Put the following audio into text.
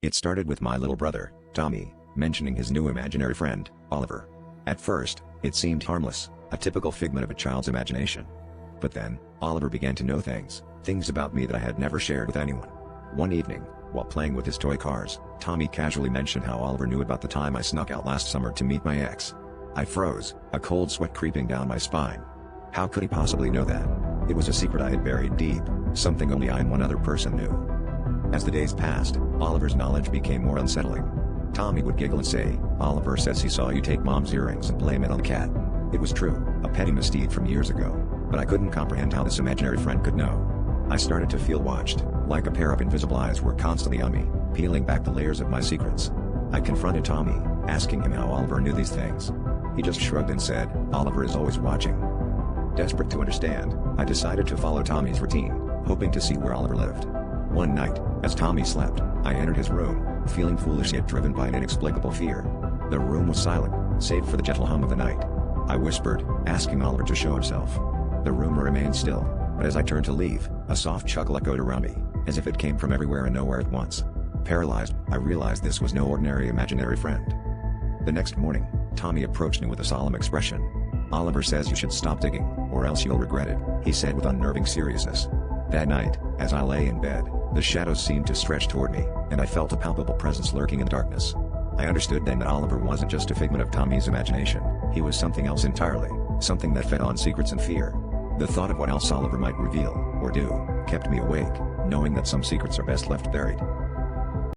It started with my little brother, Tommy, mentioning his new imaginary friend, Oliver. At first, it seemed harmless, a typical figment of a child's imagination. But then, Oliver began to know things about me that I had never shared with anyone. One evening, while playing with his toy cars, Tommy casually mentioned how Oliver knew about the time I snuck out last summer to meet my ex. I froze, a cold sweat creeping down my spine. How could he possibly know that? It was a secret I had buried deep, something only I and one other person knew. As the days passed, Oliver's knowledge became more unsettling. Tommy would giggle and say, "Oliver says he saw you take Mom's earrings and blame it on the cat." It was true, a petty misdeed from years ago, but I couldn't comprehend how this imaginary friend could know. I started to feel watched, like a pair of invisible eyes were constantly on me, peeling back the layers of my secrets. I confronted Tommy, asking him how Oliver knew these things. He just shrugged and said, "Oliver is always watching." Desperate to understand, I decided to follow Tommy's routine, hoping to see where Oliver lived. One night, as Tommy slept, I entered his room, feeling foolish yet driven by an inexplicable fear. The room was silent, save for the gentle hum of the night. I whispered, asking Oliver to show himself. The room remained still, but as I turned to leave, a soft chuckle echoed around me, as if it came from everywhere and nowhere at once. Paralyzed, I realized this was no ordinary imaginary friend. The next morning, Tommy approached me with a solemn expression. "Oliver says you should stop digging, or else you'll regret it," he said with unnerving seriousness. That night, as I lay in bed, the shadows seemed to stretch toward me, and I felt a palpable presence lurking in the darkness. I understood then that Oliver wasn't just a figment of Tommy's imagination, he was something else entirely, something that fed on secrets and fear. The thought of what else Oliver might reveal, or do, kept me awake, knowing that some secrets are best left buried.